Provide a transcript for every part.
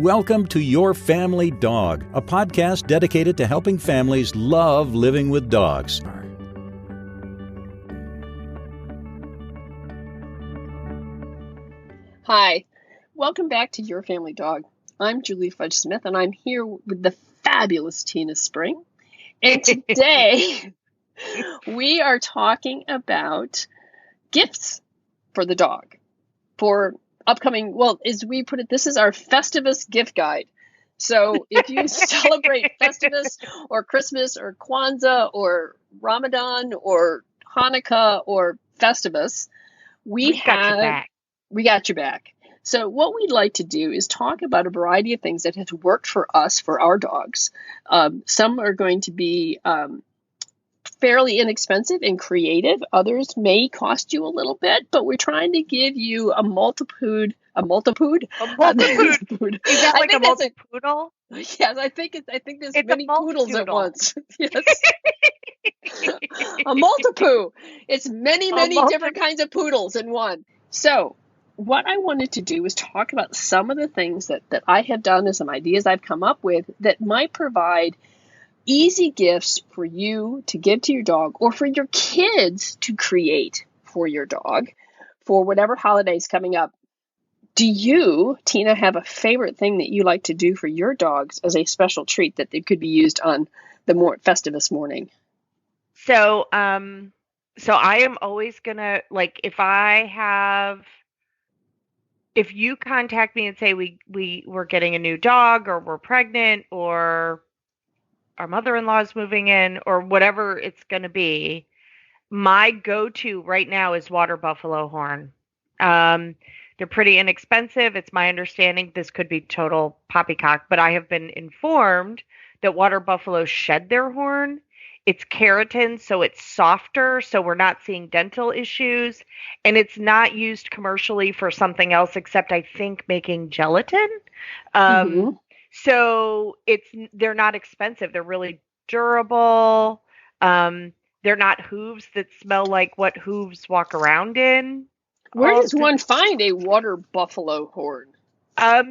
Welcome to Your Family Dog, a podcast dedicated to helping families love living with dogs. Hi, welcome back to Your Family Dog. I'm Julie Fudge Smith, and I'm here with the fabulous Tina Spring. And today, we are talking about gifts for the dog for upcoming, well, as we put it, this is our Festivus gift guide. So if you celebrate Festivus or Christmas or Kwanzaa or Ramadan or Hanukkah or Festivus, we got your back. So what we'd like to do is talk about a variety of things that has worked for us, for our dogs. Some are going to be fairly inexpensive and creative. Others may cost you a little bit, but we're trying to give you a multitude. Is that like a multipoodle? Yes, I think there's many poodles at once. Yes. A multipoo. It's many different kinds of poodles in one. So what I wanted to do is talk about some of the things that I have done and some ideas I've come up with that might provide easy gifts for you to give to your dog or for your kids to create for your dog for whatever holidays coming up. Do you, Tina, have a favorite thing that you like to do for your dogs as a special treat that they could be used on the Festivus morning? So I am always gonna, like, if you contact me and say we're getting a new dog or we're pregnant or our mother-in-law is moving in or whatever it's going to be, my go-to right now is water buffalo horn. They're pretty inexpensive. It's my understanding this could be total poppycock, but I have been informed that water buffalo shed their horn. It's keratin, so it's softer, so we're not seeing dental issues, and it's not used commercially for something else except, I think, making gelatin. So they're not expensive. They're really durable. They're not hooves that smell like what hooves walk around in. Where does one find a water buffalo horn? Well,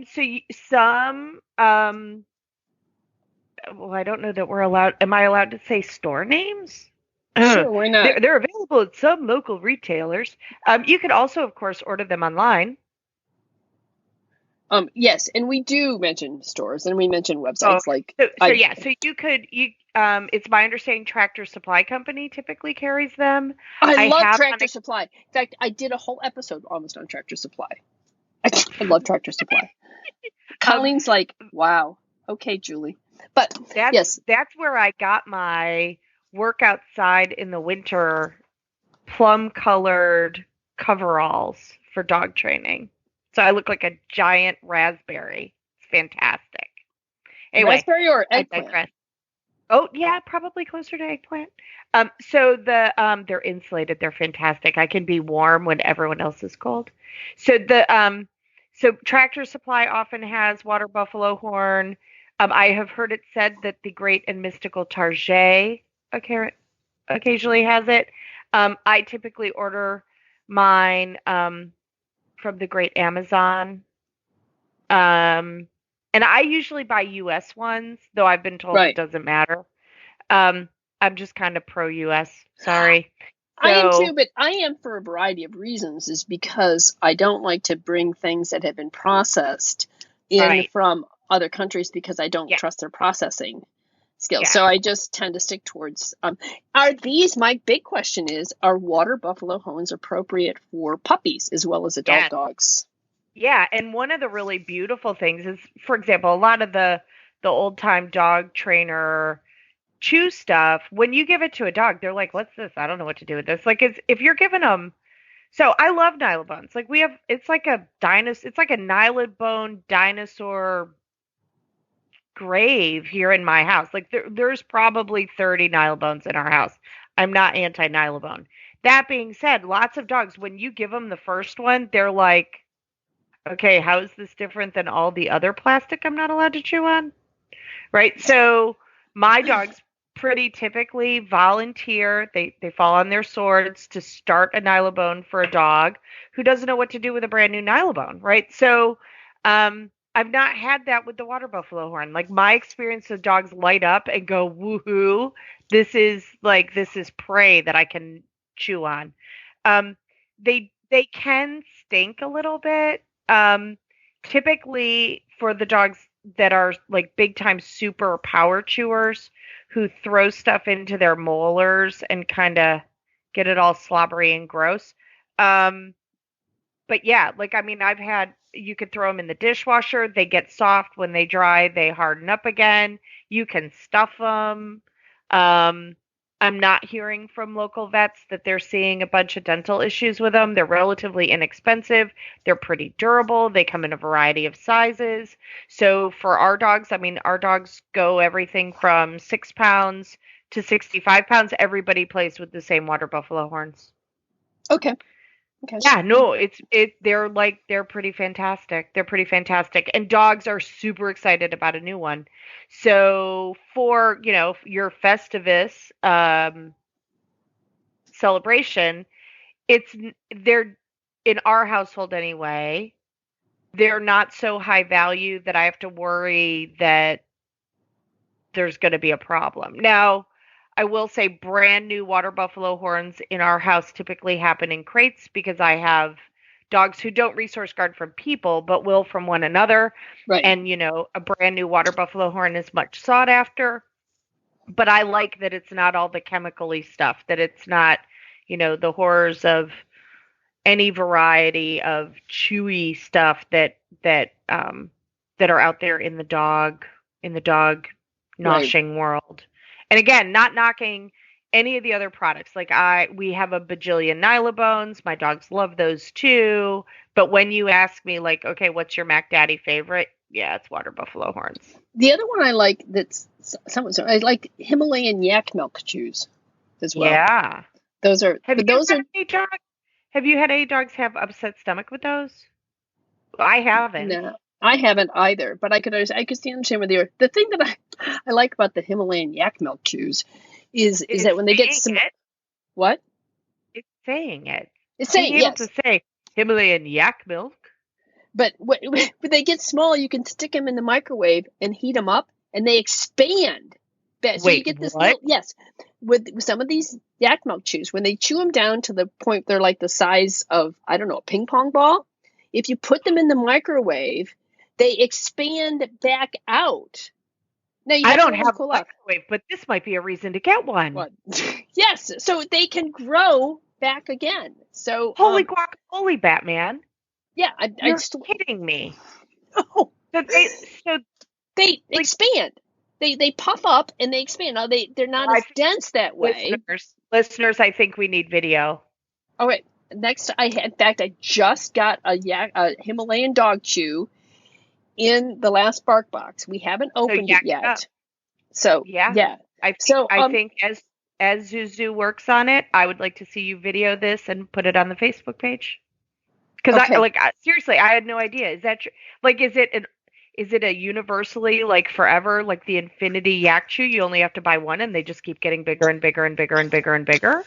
I don't know that we're allowed. Am I allowed to say store names? Sure, why not? They're available at some local retailers. You could also, of course, order them online. Yes, and we do mention stores, and we mention websites So you could. It's my understanding Tractor Supply Company typically carries them. I love Tractor Supply. In fact, I did a whole episode almost on Tractor Supply. I love Tractor Supply. Colleen's like, wow. Okay, Julie. But that's where I got my work outside in the winter plum-colored coveralls for dog training. So I look like a giant raspberry. It's fantastic. Anyway, raspberry or eggplant? Oh yeah, probably closer to eggplant. So they're insulated. They're fantastic. I can be warm when everyone else is cold. So so Tractor Supply often has water buffalo horn. I have heard it said that the great and mystical Target occasionally has it. I typically order mine from the great Amazon. And I usually buy US ones, though I've been told It doesn't matter. I'm just kind of pro-US. Sorry. I am too, but I am for a variety of reasons, is because I don't like to bring things that have been processed in from other countries because I don't trust their processing skills. So I just tend to stick towards, my big question is, are water buffalo horns appropriate for puppies as well as adult dogs? Yeah, and one of the really beautiful things is, for example, a lot of the old-time dog trainer chew stuff, when you give it to a dog, they're like, what's this? I don't know what to do with this. Like, if you're giving them, so I love nylabones. Like, it's like a nylabone dinosaur grave here in my house. Like, there's probably 30 nylabones in our house. I'm not anti-nylabone. That being said, lots of dogs, when you give them the first one, they're like, okay, how is this different than all the other plastic I'm not allowed to chew on? Right? So my dogs pretty typically volunteer. They fall on their swords to start a nylabone for a dog who doesn't know what to do with a brand new nylabone, right? So I've not had that with the water buffalo horn. Like my experience with dogs light up and go woohoo. This is prey that I can chew on. Um, they can stink a little bit. Typically for the dogs that are like big time super power chewers who throw stuff into their molars and kind of get it all slobbery and gross. Um, but yeah, like I mean, you could throw them in the dishwasher. They get soft when they dry. They harden up again. You can stuff them. Um, I'm not hearing from local vets that they're seeing a bunch of dental issues with them. They're relatively inexpensive. They're pretty durable. They come in a variety of sizes. So for our dogs, I mean, our dogs go everything from 6 pounds to 65 pounds. Everybody plays with the same water buffalo horns. Okay. Okay. Yeah, no, they're pretty fantastic. They're pretty fantastic. And dogs are super excited about a new one. So for, your Festivus celebration, they're in our household anyway, they're not so high value that I have to worry that there's going to be a problem. Now, I will say brand new water buffalo horns in our house typically happen in crates because I have dogs who don't resource guard from people but will from one another. Right. And, a brand new water buffalo horn is much sought after. But I like that it's not all the chemical-y stuff, that it's not, the horrors of any variety of chewy stuff that are out there in the dog noshing world. And again, not knocking any of the other products. Like we have a bajillion Nylabones. My dogs love those too. But when you ask me like, okay, what's your Mac Daddy favorite? Yeah, it's water buffalo horns. The other one I like I like Himalayan yak milk chews as well. Yeah. Those are Have you had any dogs have upset stomach with those? I haven't. No, I haven't either, but I could understand with you. The thing that I like about the Himalayan yak milk chews is that when they get some what? It's saying it. It's saying being able yes. to say Himalayan yak milk. But when they get small, you can stick them in the microwave and heat them up, and they expand. So Wait, you get this what? Yes, with some of these yak milk chews, when they chew them down to the point they're like the size of, I don't know, a ping pong ball. If you put them in the microwave, they expand back out. Now I don't have a microwave, but this might be a reason to get one. What? Yes, so they can grow back again. So holy guacamole, Batman! Yeah, You're kidding me. Oh, so they expand. They puff up and they expand. Now they're not as dense that way. Listeners, I think we need video. All right. Next, in fact, I just got a Himalayan dog chew in the last bark box. We haven't opened it yet. So yeah. I think as Zuzu works on it, I would like to see you video this and put it on the Facebook page. Because seriously, I had no idea. Is that true? Like, is it a universally like forever like the Infinity Yak Chew? You only have to buy one, and they just keep getting bigger and bigger and bigger and bigger and bigger.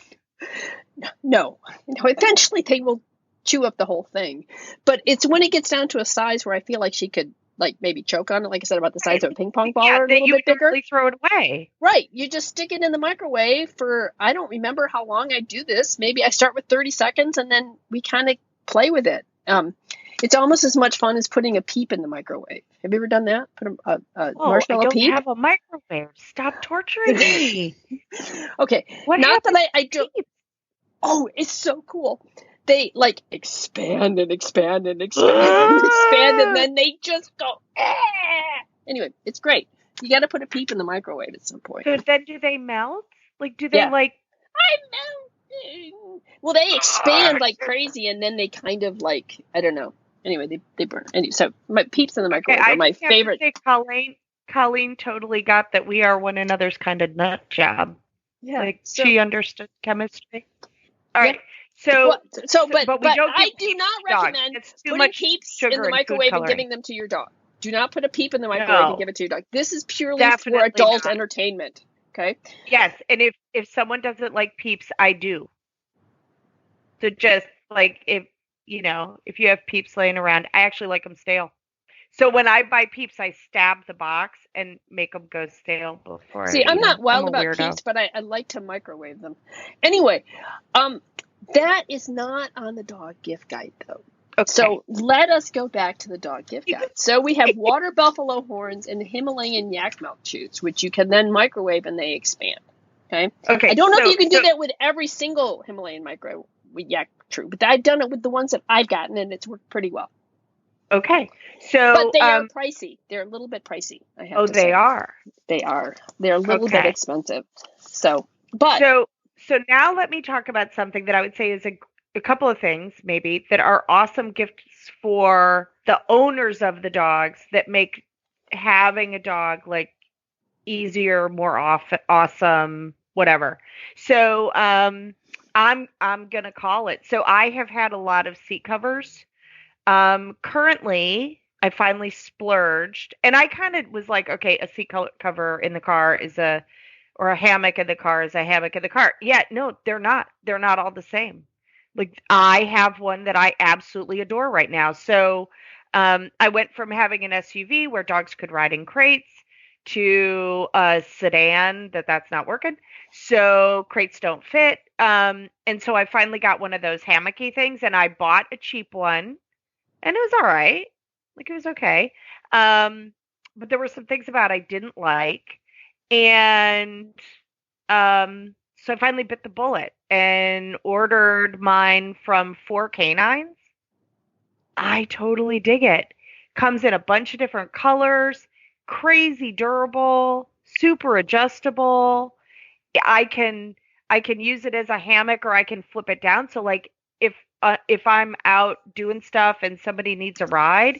No, eventually they will chew up the whole thing. But it's when it gets down to a size where I feel like she could like maybe choke on it, like I said about the size of a ping pong ball or a little bit bigger. You throw it away. Right. You just stick it in the microwave for, I don't remember how long I do this. Maybe I start with 30 seconds and then we kind of play with it. It's almost as much fun as putting a peep in the microwave. Have you ever done that? Put a marshmallow peep? I don't have a microwave. Stop torturing me. Okay. Not that I do. Oh, it's so cool. They like expand and expand and expand and expand, and then they just go. Ah! Anyway, it's great. You got to put a peep in the microwave at some point. So then, do they melt? Like, do they like? I'm melting. Well, they expand like crazy, and then they kind of like, I don't know. Anyway, they burn. Anyway, so my peeps in the microwave are my favorite. I say Colleen totally got that we are one another's kind of nut job. Yeah, like she understood chemistry. All right. So I do not recommend putting peeps in the microwave and giving them to your dog. Do not put a peep in the microwave and give it to your dog. This is purely for adult entertainment. Okay. Yes, and if someone doesn't like peeps, I do. So just like if you have peeps laying around, I actually like them stale. So when I buy Peeps, I stab the box and make them go stale before I See, I'm eat them. not I'm wild a about weirdo. Peeps, but I like to microwave them. Anyway, that is not on the dog gift guide, though. Okay. So let us go back to the dog gift guide. So we have water buffalo horns and Himalayan yak milk chews, which you can then microwave and they expand. Okay. Okay. I don't know if you can do that with every single Himalayan micro yak chew, but I've done it with the ones that I've gotten, and it's worked pretty well. Okay. But So they are pricey. They're a little bit pricey, I have to say. they are. They are. They're a little bit expensive. So now let me talk about something that I would say is a couple of things maybe that are awesome gifts for the owners of the dogs that make having a dog like easier, more awesome, whatever. So I'm gonna call it. So I have had a lot of seat covers. Currently I finally splurged, and I kind of was like, okay, a seat cover in the car is or a hammock in the car is a hammock in the car. Yeah, no, they're not. They're not all the same. Like I have one that I absolutely adore right now. So I went from having an SUV where dogs could ride in crates to a sedan that's not working. So crates don't fit. And so I finally got one of those hammocky things, and I bought a cheap one, and it was all right. Like it was okay. But there were some things about I didn't like, and so I finally bit the bullet and ordered mine from 4 Canines. I totally dig it. Comes in a bunch of different colors, crazy durable, super adjustable. I can I can use it as a hammock, or I can flip it down. So like if I'm out doing stuff and somebody needs a ride,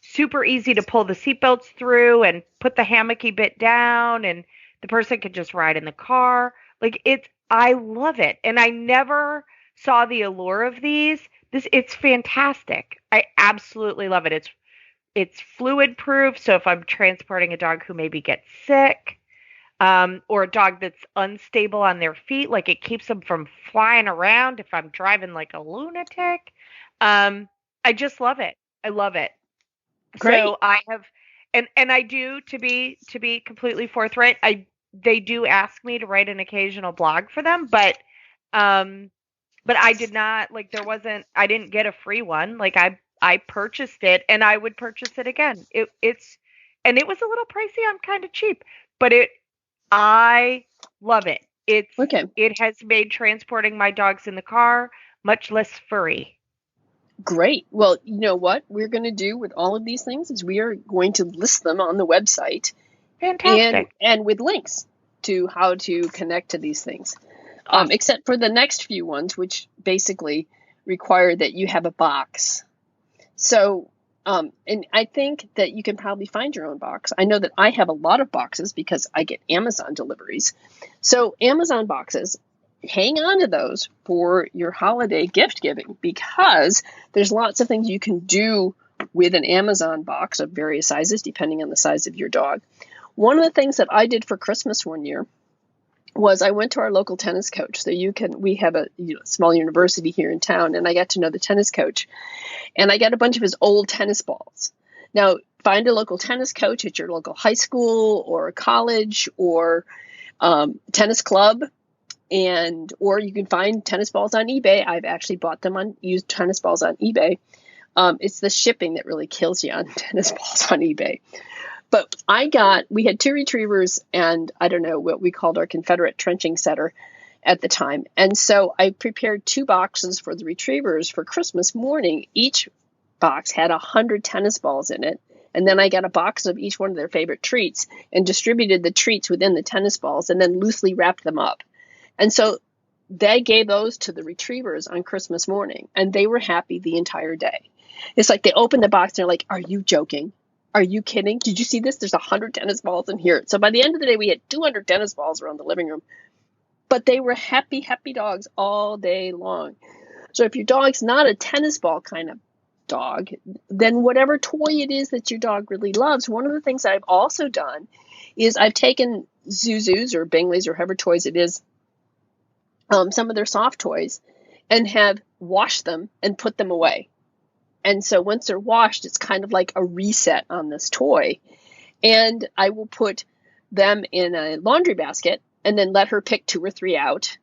super easy to pull the seatbelts through and put the hammocky bit down, and the person can just ride in the car. Like I love it, and I never saw the allure of these. It's fantastic. I absolutely love it. It's fluid proof, so if I'm transporting a dog who maybe gets sick, or a dog that's unstable on their feet, like it keeps them from flying around if I'm driving like a lunatic. I just love it. I love it. great. So I have, and I do, to be completely forthright, they do ask me to write an occasional blog for them, but I did not, like, I didn't get a free one. Like I purchased it, and I would purchase it again. And it was a little pricey. I'm kind of cheap, but I love it. Okay. It has made transporting my dogs in the car much less furry. Great. Well, you know what we're going to do with all of these things is we are going to list them on the website Fantastic. and with links to how to connect to these things. Awesome. Except for the next few ones, which basically require that you have a box. So, and I think that you can probably find your own box. I know that I have a lot of boxes because I get Amazon deliveries. So Amazon boxes, hang on to those for your holiday gift giving, because there's lots of things you can do with an Amazon box of various sizes, depending on the size of your dog. One of the things that I did for Christmas one year was I went to our local tennis coach. So we have a small university here in town, and I got to know the tennis coach, and I got a bunch of his old tennis balls. Now, find a local tennis coach at your local high school or college or tennis club, or you can find tennis balls on eBay. I've actually bought them on used tennis balls on eBay. It's the shipping that really kills you on tennis balls on eBay. But we had 2 retrievers and I don't know what we called our Confederate trenching setter at the time. And so I prepared 2 boxes for the retrievers for Christmas morning. Each box had 100 tennis balls in it. And then I got a box of each one of their favorite treats and distributed the treats within the tennis balls and then loosely wrapped them up. And so they gave those to the retrievers on Christmas morning, and they were happy the entire day. It's like they opened the box and they're like, "Are you joking? Are you kidding? Did you see this? There's 100 tennis balls in here." So by the end of the day, we had 200 tennis balls around the living room. But they were happy, happy dogs all day long. So if your dog's not a tennis ball kind of dog, then whatever toy it is that your dog really loves, one of the things I've also done is I've taken Zuzus or Bingleys or whatever toys it is, some of their soft toys, and have washed them and put them away. And so once they're washed, it's kind of like a reset on this toy. And I will put them in a laundry basket and then let her pick 2 or 3 out.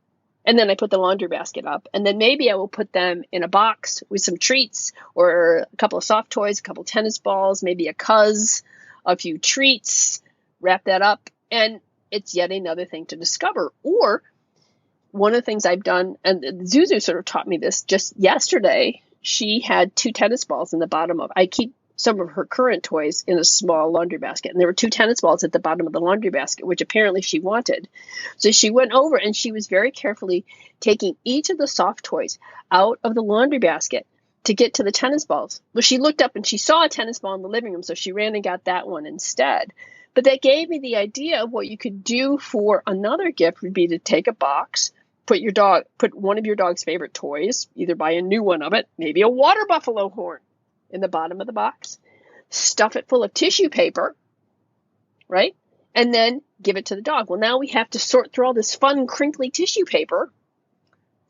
And then I put the laundry basket up. And then maybe I will put them in a box with some treats or a couple of soft toys, a couple of tennis balls, maybe a cuz, a few treats, wrap that up. And it's yet another thing to discover. Or one of the things I've done, and Zuzu sort of taught me this just yesterday, she had 2 tennis balls in the bottom of, I keep some of her current toys in a small laundry basket. And there were 2 tennis balls at the bottom of the laundry basket, which apparently she wanted. So she went over and she was very carefully taking each of the soft toys out of the laundry basket to get to the tennis balls. Well, she looked up and she saw a tennis ball in the living room, so she ran and got that one instead. But that gave me the idea of what you could do for another gift would be to take a box, put one of your dog's favorite toys, either buy a new one of it, maybe a water buffalo horn in the bottom of the box, stuff it full of tissue paper, right? And then give it to the dog. Well, now we have to sort through all this fun, crinkly tissue paper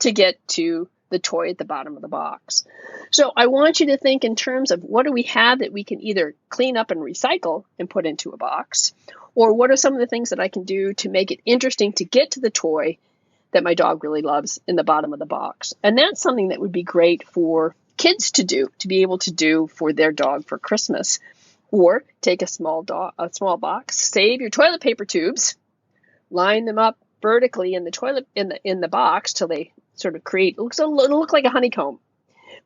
to get to the toy at the bottom of the box. So I want you to think in terms of what do we have that we can either clean up and recycle and put into a box, or what are some of the things that I can do to make it interesting to get to the toy that my dog really loves in the bottom of the box. And that's something that would be great for kids to do, to be able to do for their dog for Christmas. Or take a small box, save your toilet paper tubes, line them up vertically in the toilet in the box till they sort of it'll look like a honeycomb.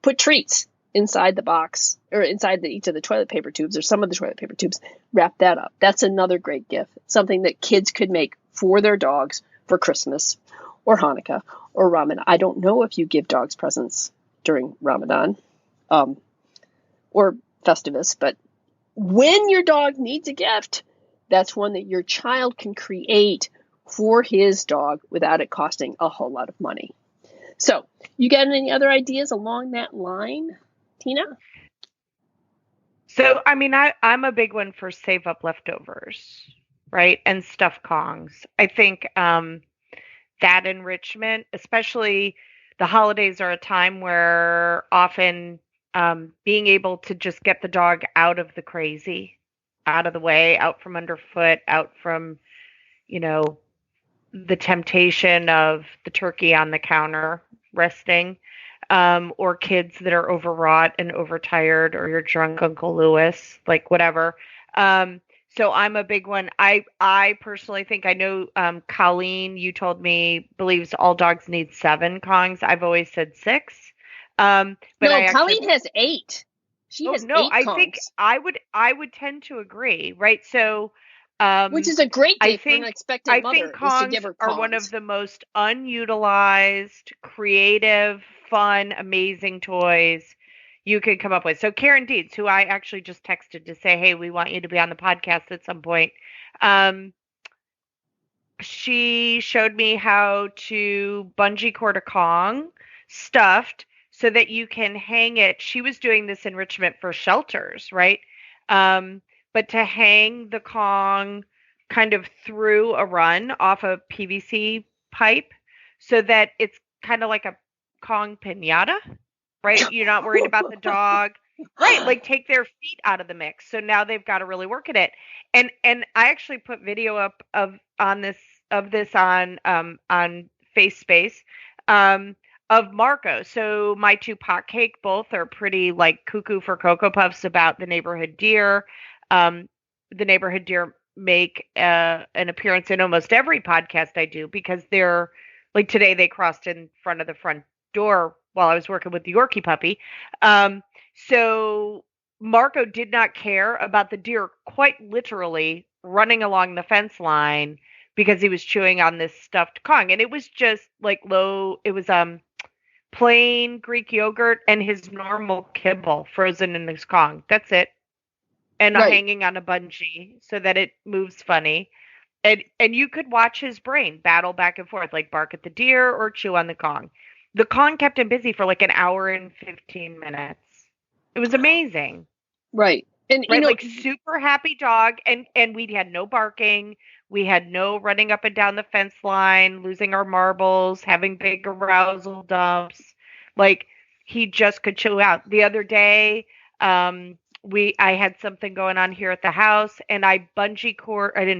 Put treats inside the box or inside each of the toilet paper tubes or some of the toilet paper tubes. Wrap that up. That's another great gift, something that kids could make for their dogs for Christmas or Hanukkah or Ramadan. I don't know if you give dogs presents during Ramadan or Festivus, but when your dog needs a gift, that's one that your child can create for his dog without it costing a whole lot of money. So, you got any other ideas along that line, Tina? So, I mean, I'm a big one for save up leftovers, right? And stuffed Kongs. I think that enrichment, especially the holidays, are a time where often being able to just get the dog out of the crazy, out of the way, out from underfoot, out from, the temptation of the turkey on the counter resting, or kids that are overwrought and overtired, or your drunk Uncle Lewis, like whatever. So I'm a big one. I personally think, I know Colleen, you told me, believes all dogs need 7 Kongs. I've always said 6. But no, Colleen has 8. She has 8 Kongs. I think I would tend to agree, right? So, which is a great gift for an expectant mother. I think Kongs are one of the most unutilized, creative, fun, amazing toys you could come up with. So Karen Deeds, who I actually just texted to say, hey, we want you to be on the podcast at some point. She showed me how to bungee cord a Kong stuffed so that you can hang it. She was doing this enrichment for shelters, right? But to hang the Kong kind of through a run off a PVC pipe so that it's kind of like a Kong piñata, right? You're not worried about the dog, right? Like take their feet out of the mix. So now they've got to really work at it. And I actually put video up of this on Face Space of Marco. So my 2 pot cake, both are pretty like cuckoo for Cocoa Puffs about the neighborhood deer. The neighborhood deer make an appearance in almost every podcast I do because they're like today they crossed in front of the front door while I was working with the Yorkie puppy. So Marco did not care about the deer quite literally running along the fence line because he was chewing on this stuffed Kong. And it was just like it was plain Greek yogurt and his normal kibble frozen in his Kong. That's it. And right. Hanging on a bungee so that it moves funny. And you could watch his brain battle back and forth, like bark at the deer or chew on the Kong. The Kong kept him busy for like an hour and 15 minutes. It was amazing. Right. And right, like super happy dog. And we had no barking. We had no running up and down the fence line, losing our marbles, having big arousal dumps. Like he just could chill out. The other day, I had something going on here at the house, and I didn't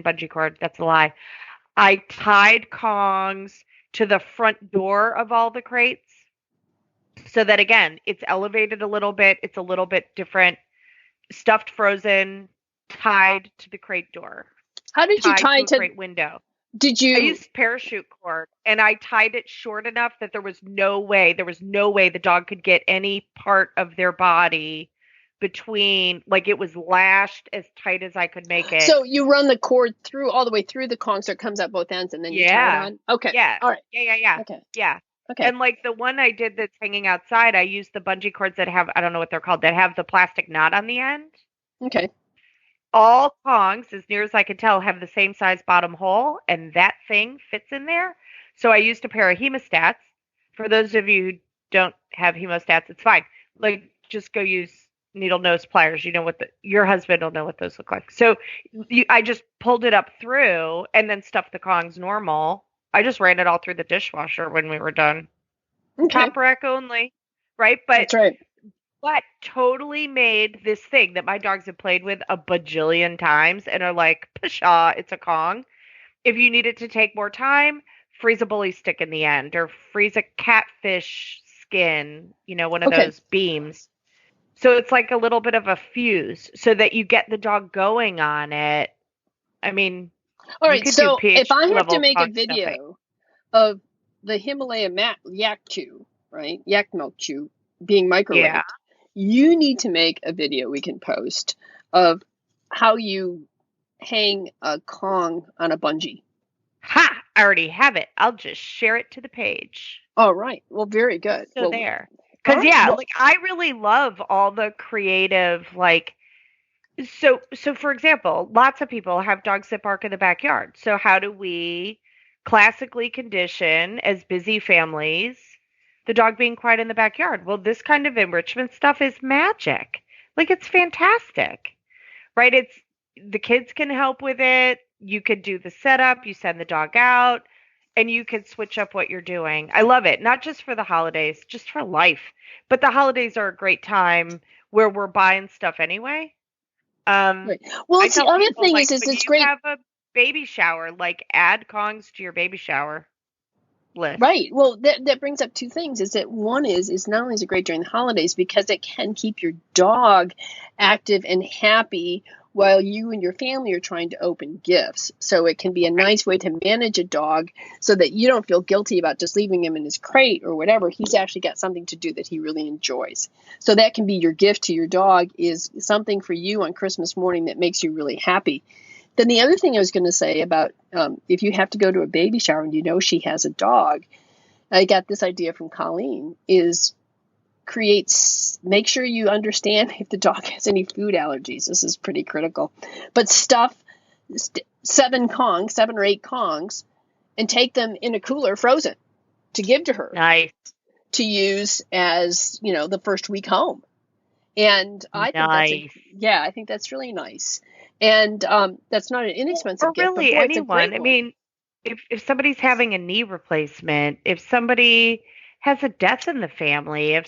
bungee cord, that's a lie. I tied Kongs to the front door of all the crates so that, again, it's elevated a little bit. It's a little bit different. Stuffed frozen, tied to the crate door. How did you tie to a crate window? Did you? I used parachute cord, and I tied it short enough that there was no way the dog could get any part of their body between, like, it was lashed as tight as I could make it. So you run the cord all the way through the Kong so it comes out both ends and then you tie it on? Okay. Yeah. All right. Yeah. Okay. Yeah. Okay. And like the one I did that's hanging outside, I used the bungee cords that have, I don't know what they're called, that have the plastic knot on the end. Okay. All Kongs, as near as I can tell, have the same size bottom hole, and that thing fits in there. So I used a pair of hemostats. For those of you who don't have hemostats, it's fine. Like, just go use needle nose pliers. You know what your husband will know what those look like. So I just pulled it up through and then stuffed the Kongs normal. I just ran it all through the dishwasher when we were done. Okay. Top rack only, right? But that's right. But totally made this thing that my dogs have played with a bajillion times and are like, pshaw, it's a Kong. If you need it to take more time, freeze a bully stick in the end, or freeze a catfish skin, one of those beams. So it's like a little bit of a fuse so that you get the dog going on it. I mean, all right, so if I have to make a video stuffing of the Himalaya yak chew, right? Yak milk chew being microwaved, you need to make a video we can post of how you hang a Kong on a bungee. Ha! I already have it. I'll just share it to the page. All right. Well, very good. So there. Because, I really love all the creative, so for example, lots of people have dogs that bark in the backyard. So how do we classically condition, as busy families, the dog being quiet in the backyard? Well, this kind of enrichment stuff is magic. Like, it's fantastic, right? The kids can help with it. You could do the setup. You send the dog out, and you can switch up what you're doing. I love it. Not just for the holidays, just for life. But the holidays are a great time where we're buying stuff anyway. Right. Well, the other thing is it's great. You have a baby shower, add Kongs to your baby shower list. Right. Well, that brings up two things. Is that one is not only is it great during the holidays because it can keep your dog active and happy while you and your family are trying to open gifts. So it can be a nice way to manage a dog so that you don't feel guilty about just leaving him in his crate or whatever. He's actually got something to do that he really enjoys. So that can be your gift to your dog, is something for you on Christmas morning that makes you really happy. Then the other thing I was going to say about if you have to go to a baby shower and she has a dog, I got this idea from Colleen, is make sure you understand if the dog has any food allergies. This is pretty critical. But stuff 7 or 8 Kongs and take them in a cooler frozen to give to her. Nice. To use as, the first week home. And I think that's really nice. And that's not an inexpensive gift. Or really anyone. I mean, if somebody's having a knee replacement, if somebody has a death in the family,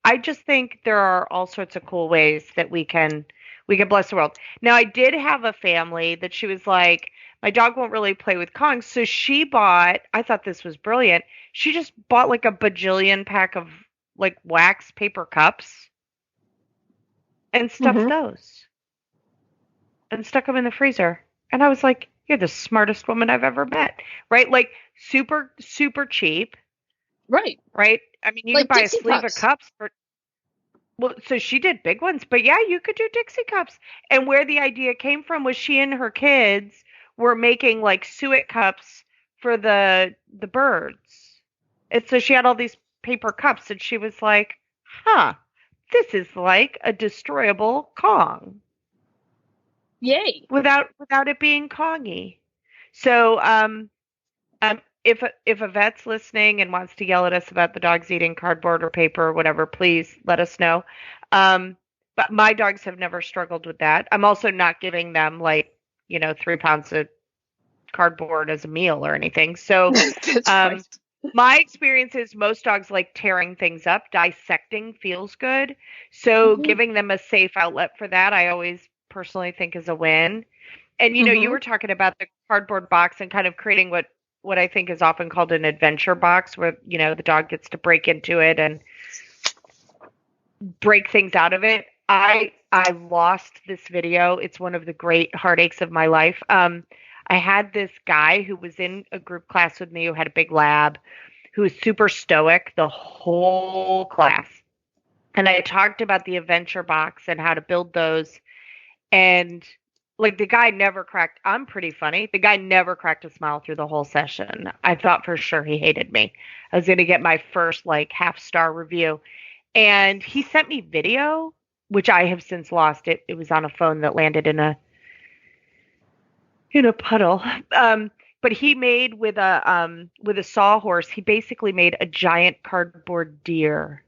I just think there are all sorts of cool ways that we can bless the world. Now, I did have a family that she was like, my dog won't really play with Kongs. So she bought, I thought this was brilliant. She just bought a bajillion pack of wax paper cups and stuffed those and stuck them in the freezer. And I was like, you're the smartest woman I've ever met, right? Super, super cheap. Right. Right. I mean, you could buy Dixie a sleeve of cups for, so she did big ones, but yeah, you could do Dixie cups. And where the idea came from was she and her kids were making suet cups for the birds. And so she had all these paper cups and she was like, this is like a destroyable Kong. Yay. Without it being Kongy. So, if a vet's listening and wants to yell at us about the dogs eating cardboard or paper or whatever, please let us know. But my dogs have never struggled with that. I'm also not giving them 3 pounds of cardboard as a meal or anything. So, That's right. My experience is most dogs like tearing things up. Dissecting feels good. So Hmm. giving them a safe outlet for that, I always personally think is a win. And you Hmm. were talking about the cardboard box and kind of creating what I think is often called an adventure box where, the dog gets to break into it and break things out of it. I lost this video. It's one of the great heartaches of my life. I had this guy who was in a group class with me who had a big lab, who was super stoic the whole class. And I talked about the adventure box and how to build those. And like the guy never cracked, I'm pretty funny. The guy never cracked a smile through the whole session. I thought for sure he hated me. I was going to get my first like half-star review. And he sent me video, which I have since lost. It was on a phone that landed in a puddle. Um, but he made with a sawhorse. He basically made a giant cardboard deer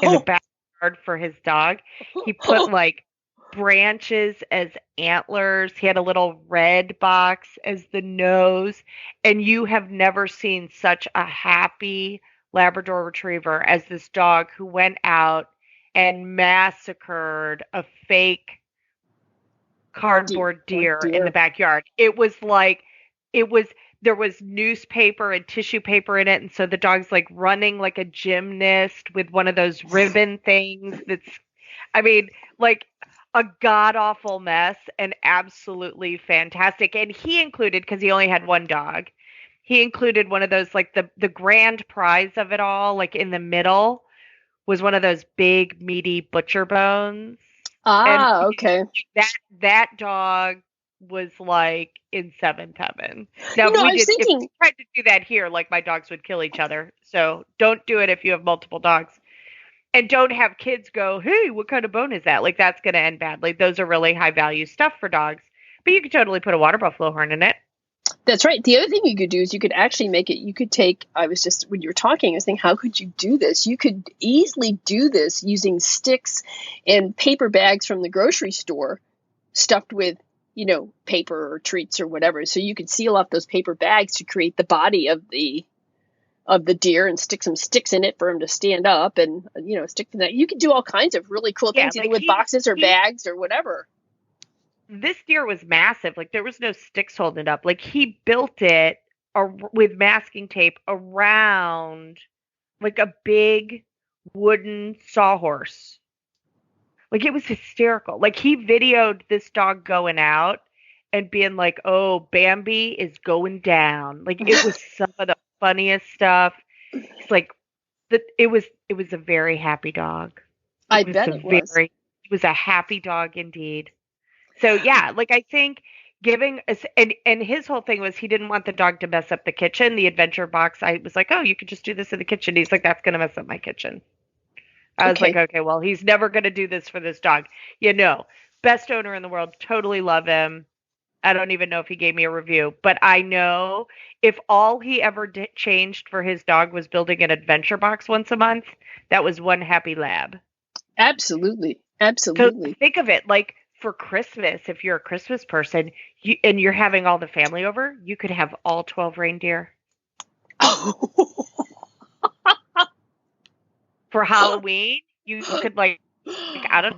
in the Oh, backyard for his dog. He put like branches as antlers. He had a little red box as the nose. And you have never seen such a happy Labrador retriever as this dog who went out and massacred a fake cardboard oh deer in the dear. backyard. It was like it was there was newspaper and tissue paper in it, and so the dog's like running like a gymnast with one of those ribbon things that's I mean, like a god awful mess and absolutely fantastic. And he included because he only had one dog. He included one of those like the grand prize of it all, like in the middle was one of those big meaty butcher bones. And Ah, okay. that dog was like in seventh heaven. Now, You know, I was if we thinking, tried to do that here, like my dogs would kill each other. So don't do it if you have multiple dogs, and don't have kids go, "Hey, what kind of bone is that?" Like that's going to end badly. Those are really high value stuff for dogs, but you could totally put a water buffalo horn in it. that's right. The other thing you could do is you could actually make it, you could take, I was just, when you were talking, I was thinking, how could you do this? You could easily do this using sticks and paper bags from the grocery store stuffed with, paper or treats or whatever. So you could seal off those paper bags to create the body of the deer and stick some sticks in it for him to stand up and stick to that. You could do all kinds of really cool Yeah, things either like with boxes or he bags or whatever. this deer was massive. Like there was no sticks holding it up. Like he built it with masking tape around like a big wooden sawhorse. Like it was hysterical. Like he videoed this dog going out and being like, "Oh, Bambi is going down." Like it was some of the funniest stuff. He's like it was a very happy dog. I bet it was. It was a happy dog indeed. So yeah, like I think giving us and his whole thing was he didn't want the dog to mess up the kitchen. The adventure box, I was like, "Oh, you could just do this in the kitchen." He's like, "That's going to mess up my kitchen." I was like, Okay. okay, well, he's never going to do this for this dog. Best owner in the world, totally love him. I don't even know if he gave me a review, but I know if all he ever changed for his dog was building an adventure box once a month, that was one happy lab. Absolutely. So Absolutely. think of it like for Christmas, if you're a Christmas person and you're having all the family over, you could have all 12 reindeer. For Halloween, you could like I don't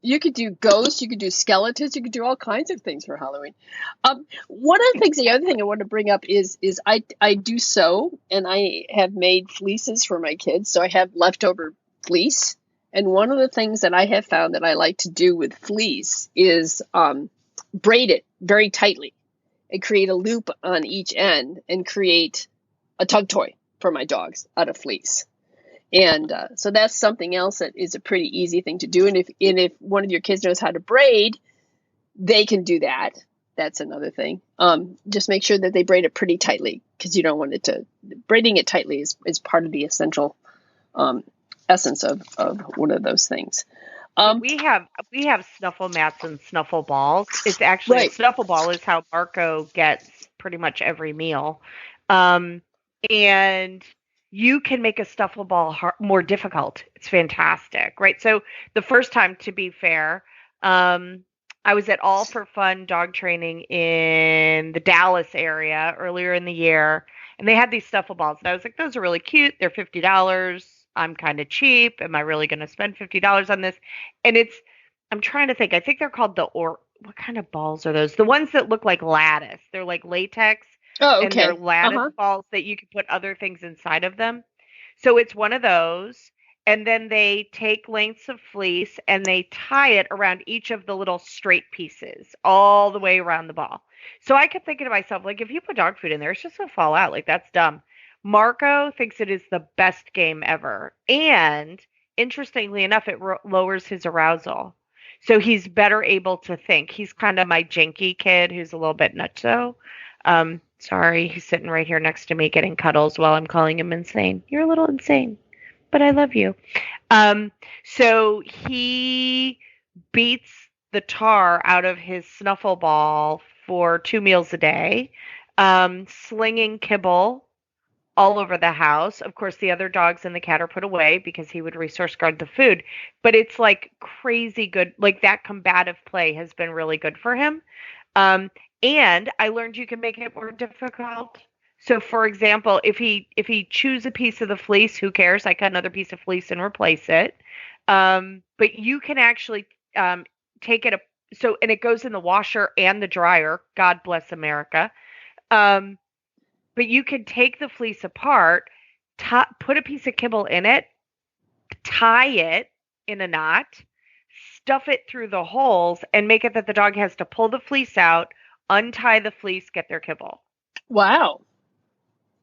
You could do ghosts, you could do skeletons, you could do all kinds of things for Halloween. One of the things, the other thing I want to bring up is I do sew, and I have made fleeces for my kids, so I have leftover fleece. And one of the things that I have found that I like to do with fleece is braid it very tightly and create a loop on each end and create a tug toy for my dogs out of fleece. And so that's something else that is a pretty easy thing to do. And if one of your kids knows how to braid, they can do that. That's another thing. Just make sure that they braid it pretty tightly because you don't want it to. Braiding it tightly is part of the essential essence of one of those things. we have snuffle mats and snuffle balls. It's actually a Right. snuffle ball is how Marco gets pretty much every meal. Um, and you can make a snuffle ball more difficult. It's fantastic, right? So the first time, to be fair, I was at All for Fun dog training in the Dallas area earlier in the year, And they had these stuffable balls. And I was like, those are really cute. They're $50. I'm kind of cheap. Am I really going to spend $50 on this? And I'm trying to think. I think they're called what kind of balls are those? The ones that look like lattice. They're like latex, Oh, and they're okay. lattice Uh-huh. balls that you can put other things inside of them. So it's one of those. And then they take lengths of fleece and they tie it around each of the little straight pieces all the way around the ball. So I kept thinking to myself, like, if you put dog food in there, it's just going to fall out. Like, that's dumb. Marco thinks it is the best game ever. And interestingly enough, it lowers his arousal. So he's better able to think. He's kind of my janky kid who's a little bit nutso. Sorry, he's sitting right here next to me getting cuddles while I'm calling him insane. You're a little insane, but I love you. So he beats the tar out of his snuffle ball for 2 meals a day, slinging kibble all over the house. Of course, the other dogs and the cat are put away because he would resource guard the food. But it's like crazy good. Like that combative play has been really good for him. And I learned you can make it more difficult. So, for example, if he chews a piece of the fleece, who cares? I cut another piece of fleece and replace it. But you can actually take it. And it goes in the washer and the dryer. God bless America. But you can take the fleece apart, put a piece of kibble in it, tie it in a knot, stuff it through the holes, and make it that the dog has to pull the fleece out, untie the fleece, get their kibble. Wow.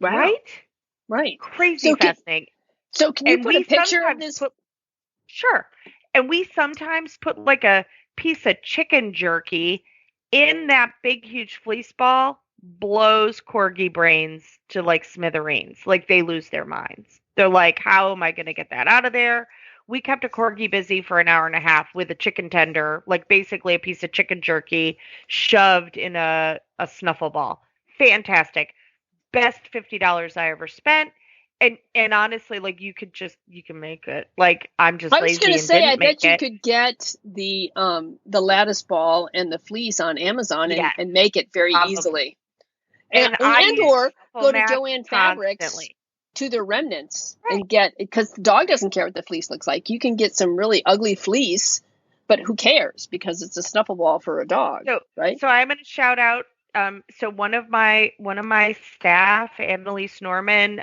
Right? Right. Crazy fascinating. So can you put a picture of this? Sure. And we sometimes put like a piece of chicken jerky in that big, huge fleece ball, blows corgi brains to like smithereens. Like they lose their minds. They're like, how am I going to get that out of there? We kept a corgi busy for an hour and a half with a chicken tender, like basically a piece of chicken jerky shoved in a snuffle ball. Fantastic. Best $50 I ever spent. And honestly, like you can make it. Like I'm just lazy and didn't make it. I bet you could get the lattice ball and the fleece on Amazon and make it very easily. And or go to Joann Fabrics to their remnants and get, because the dog doesn't care what the fleece looks like. You can get some really ugly fleece, but who cares, because it's a snuffle ball for a dog, right? So I'm going to shout out. So one of my staff, Annalise Norman,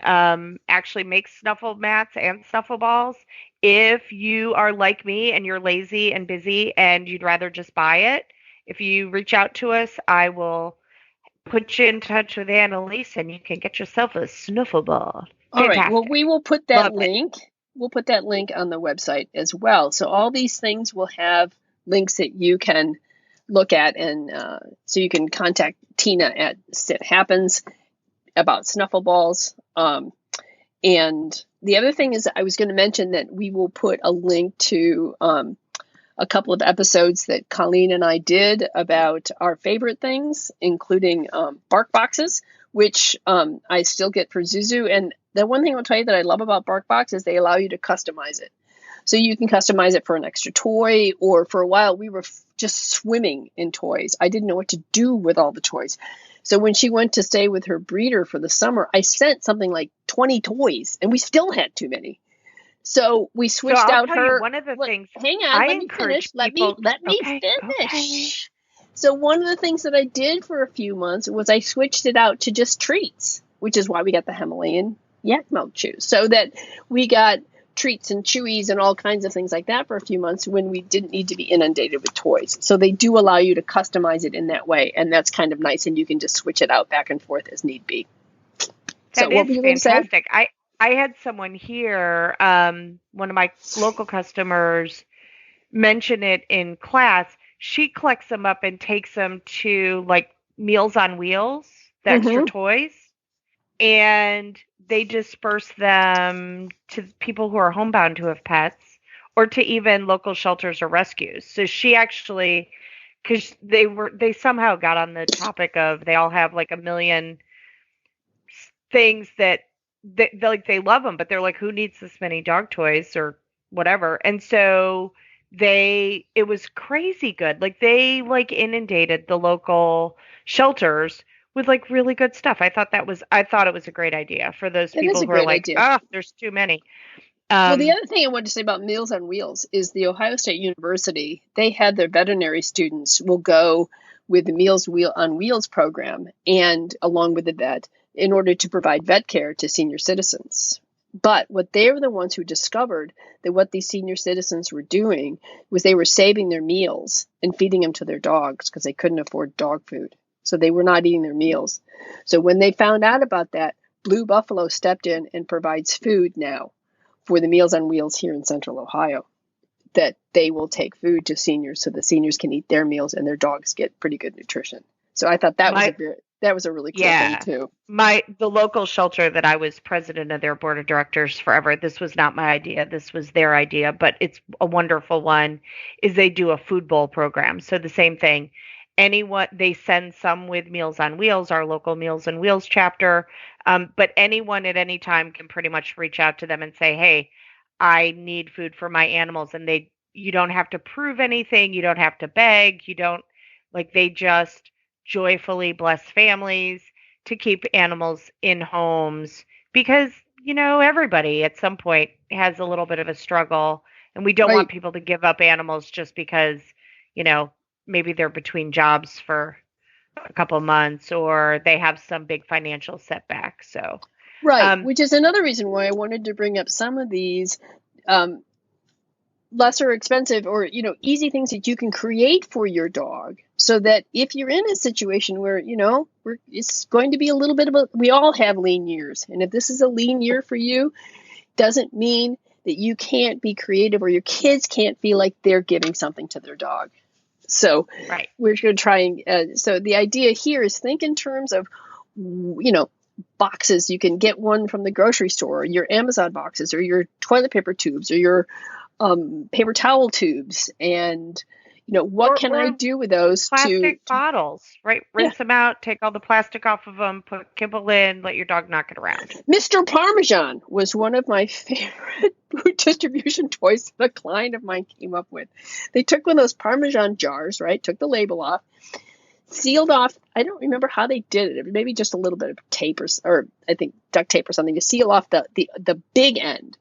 actually makes snuffle mats and snuffle balls. If you are like me and you're lazy and busy and you'd rather just buy it, if you reach out to us, I will put you in touch with Annalise and you can get yourself a snuffle ball. All right. Well, we will put that link. We'll put that link on the website as well. So all these things will have links that you can look at, and so you can contact Tina at Sit Happens about snuffle balls. And the other thing is, I was going to mention that we will put a link to a couple of episodes that Colleen and I did about our favorite things, including bark boxes, which I still get for Zuzu. And the one thing I'll tell you that I love about bark box is they allow you to customize it. So you can customize it for an extra toy, or for a while we were just swimming in toys. I didn't know what to do with all the toys. So when she went to stay with her breeder for the summer, I sent something like 20 toys, and we still had too many. So we switched out her. One of the things. Hang on, let me finish. Let me finish. Okay. So one of the things that I did for a few months was I switched it out to just treats, which is why we got the Himalayan yak milk chews, so that we got treats and chewies and all kinds of things like that for a few months when we didn't need to be inundated with toys. So they do allow you to customize it in that way, and that's kind of nice, and you can just switch it out back and forth as need be. That is fantastic. I had someone here, one of my local customers, mention it in class. She collects them up and takes them to like Meals on Wheels, the extra toys, and they disperse them to people who are homebound who have pets, or to even local shelters or rescues. So she actually, because they somehow got on the topic of they all have like a million things that they love them, but they're like, who needs this many dog toys or whatever? And so it was crazy good. Like they like inundated the local shelters with like really good stuff. I thought it was a great idea for those That is people a who are great like, idea. oh, there's too many. Well, the other thing I wanted to say about Meals on Wheels is the Ohio State University, they had their veterinary students will go with the on Wheels program and along with the vet in order to provide vet care to senior citizens. But what they were the ones who discovered that what these senior citizens were doing was they were saving their meals and feeding them to their dogs because they couldn't afford dog food. So they were not eating their meals. So when they found out about that, Blue Buffalo stepped in and provides food now for the Meals on Wheels here in Central Ohio, that they will take food to seniors so the seniors can eat their meals and their dogs get pretty good nutrition. So I thought that was a really cool thing too. The local shelter that I was president of their board of directors forever, this was not my idea, this was their idea, but it's a wonderful one, is they do a food bowl program. So the same thing. They send some with Meals on Wheels, our local Meals on Wheels chapter, but anyone at any time can pretty much reach out to them and say, hey, I need food for my animals. And you don't have to prove anything. You don't have to beg. They just joyfully bless families to keep animals in homes because, everybody at some point has a little bit of a struggle, and we don't want people to give up animals just because, maybe they're between jobs for a couple of months or they have some big financial setback. So, which is another reason why I wanted to bring up some of these lesser expensive or, easy things that you can create for your dog so that if you're in a situation where, it's going to be a little bit we all have lean years. And if this is a lean year for you, doesn't mean that you can't be creative or your kids can't feel like they're giving something to their dog. So we're going to try and, so the idea here is think in terms of, boxes. You can get one from the grocery store, or your Amazon boxes, or your toilet paper tubes, or your paper towel tubes. And, what can I do with those? Plastic bottles, right? Rinse them out, take all the plastic off of them, put kibble in, let your dog knock it around. Mr. Parmesan was one of my favorite food distribution toys that a client of mine came up with. They took one of those Parmesan jars, right? Took the label off, sealed off. I don't remember how they did it. Maybe just a little bit of tape or I think duct tape or something to seal off the big end.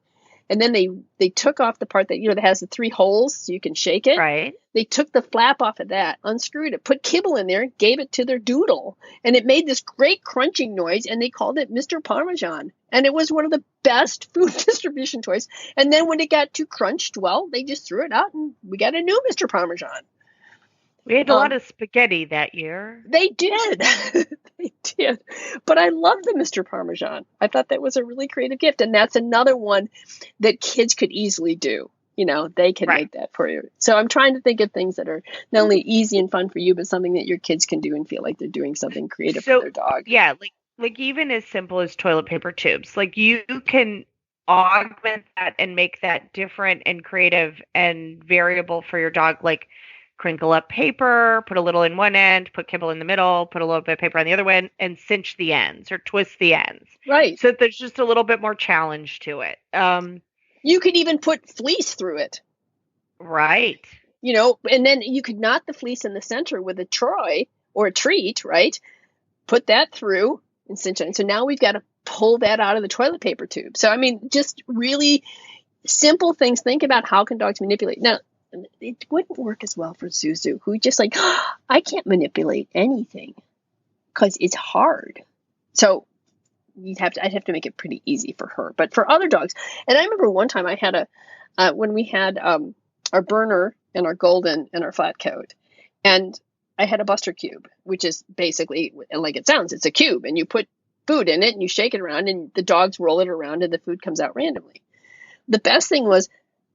And then they took off the part that, that has the 3 holes so you can shake it. Right. They took the flap off of that, unscrewed it, put kibble in there, gave it to their doodle. And it made this great crunching noise, and they called it Mr. Parmesan. And it was one of the best food distribution toys. And then when it got too crunched, well, they just threw it out, and we got a new Mr. Parmesan. We had a lot of spaghetti that year. They did. They did. But I love the Mr. Parmesan. I thought that was a really creative gift. And that's another one that kids could easily do. They can make that for you. So I'm trying to think of things that are not only easy and fun for you, but something that your kids can do and feel like they're doing something creative for their dog. Yeah, like even as simple as toilet paper tubes. Like you can augment that and make that different and creative and variable for your dog. Like crinkle up paper, put a little in one end, put kibble in the middle, put a little bit of paper on the other one, and cinch the ends or twist the ends. Right. So there's just a little bit more challenge to it. You could even put fleece through it. Right. And then you could knot the fleece in the center with a Troy or a treat, right? Put that through and cinch it. And so now we've got to pull that out of the toilet paper tube. So, just really simple things. Think about how can dogs manipulate. Now, it wouldn't work as well for Zuzu, who just like, I can't manipulate anything because it's hard. So I'd have to make it pretty easy for her. But for other dogs, and I remember one time I had when we had our Burner and our Golden and our Flat Coat, and I had a Buster Cube, which is basically like it sounds. It's a cube, and you put food in it, and you shake it around, and the dogs roll it around, and the food comes out randomly. The best thing was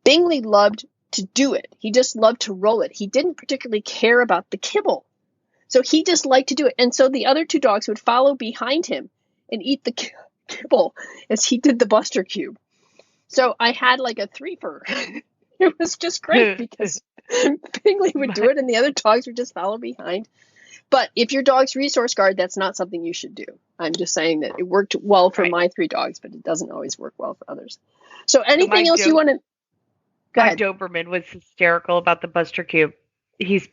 Bingley loved to do it. He just loved to roll it. He didn't particularly care about the kibble. So he just liked to do it. And so the other 2 dogs would follow behind him and eat the kibble as he did the Buster Cube. So I had like a 3-fer. It was just great because Bingley would do it and the other dogs would just follow behind. But if your dog's resource guard, that's not something you should do. I'm just saying that it worked well for my 3 dogs, but it doesn't always work well for others. So anything else you want to... Go ahead. Doberman was hysterical about the Buster Cube. He's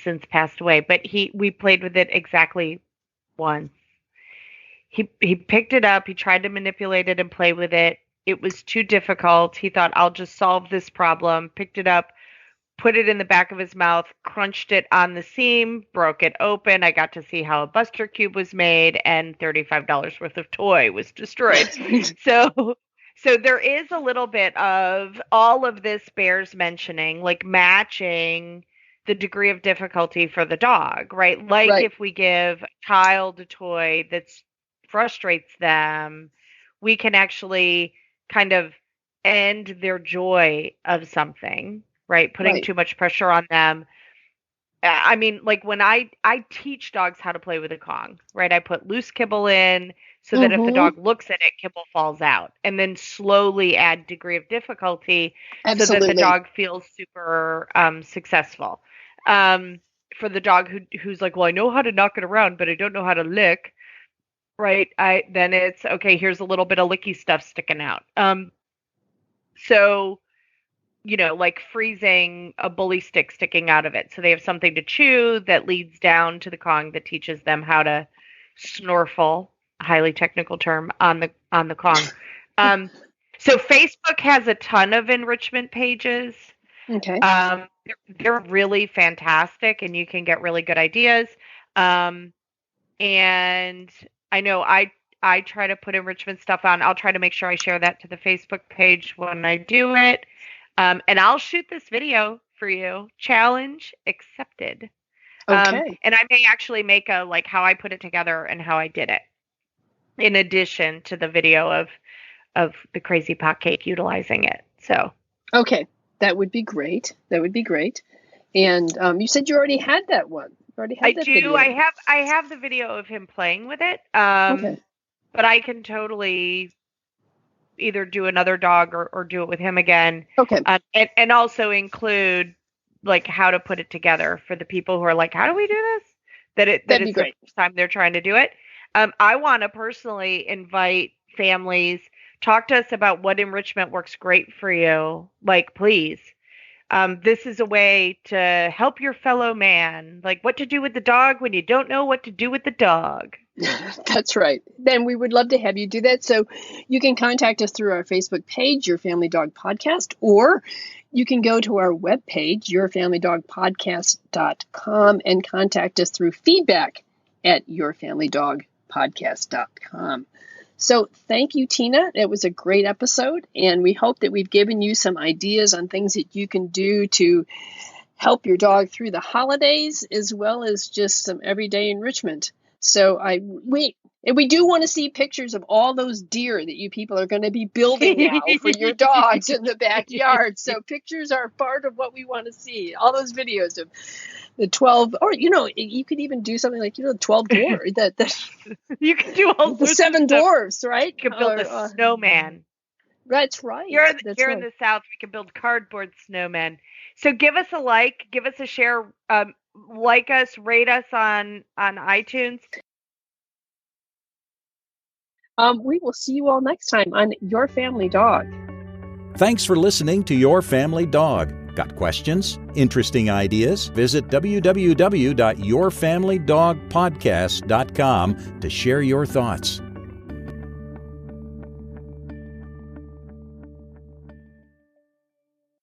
since passed away, but we played with it exactly once. He picked it up. He tried to manipulate it and play with it. It was too difficult. He thought, I'll just solve this problem. Picked it up, put it in the back of his mouth, crunched it on the seam, broke it open. I got to see how a Buster Cube was made, and $35 worth of toy was destroyed. So there is a little bit of all of this bears mentioning, like matching the degree of difficulty for the dog, right? Like Right. if we give a child a toy that frustrates them, we can actually kind of end their joy of something, right? Putting Right. too much pressure on them. I mean, like when I teach dogs how to play with a Kong, right? I put loose kibble in so that if the dog looks at it, kibble falls out, and then slowly add degree of difficulty so that Absolutely. the dog feels super successful. For the dog who's like, well, I know how to knock it around, but I don't know how to lick, right? Then it's okay. Here's a little bit of licky stuff sticking out. So, like freezing a bully stick sticking out of it. So they have something to chew that leads down to the Kong that teaches them how to snorkel, a highly technical term, on the Kong. So Facebook has a ton of enrichment pages. Okay. They're really fantastic, and you can get really good ideas. And I know I try to put enrichment stuff on. I'll try to make sure I share that to the Facebook page when I do it. And I'll shoot this video for you. Challenge accepted. Okay. And I may actually make a like how I put it together and how I did it, in addition to the video of the crazy pot cake utilizing it. So Okay. That would be great. That would be great. And you said you already had that one. You already had that video. I have the video of him playing with it. Okay. But I can totally either do another dog or do it with him again. Okay. And also include like how to put it together for the people who are like, how do we do this? That That'd be it's the great. first time they're trying to do it. I want to personally invite families, talk to us about what enrichment works great for you. Like, please. This is a way to help your fellow man, like what to do with the dog when you don't know what to do with the dog. That's right. Then we would love to have you do that. So you can contact us through our Facebook page, Your Family Dog Podcast, or you can go to our webpage, yourfamilydogpodcast.com, and contact us through feedback at yourfamilydogpodcast.com. So thank you, Tina. It was a great episode, and we hope that we've given you some ideas on things that you can do to help your dog through the holidays, as well as just some everyday enrichment. So we do want to see pictures of all those deer that you people are going to be building now for your dogs in the backyard. So pictures are part of what we want to see. All those videos of the 12, or you could even do something like 12 dwarfs. You can do all the sorts 7 of stuff. dwarfs, right? You can build a snowman. That's right. Here in the South, we can build cardboard snowmen. So give us a like, give us a share, like us, rate us on iTunes. We will see you all next time on Your Family Dog. Thanks for listening to Your Family Dog. Got questions? Interesting ideas? Visit www.yourfamilydogpodcast.com to share your thoughts.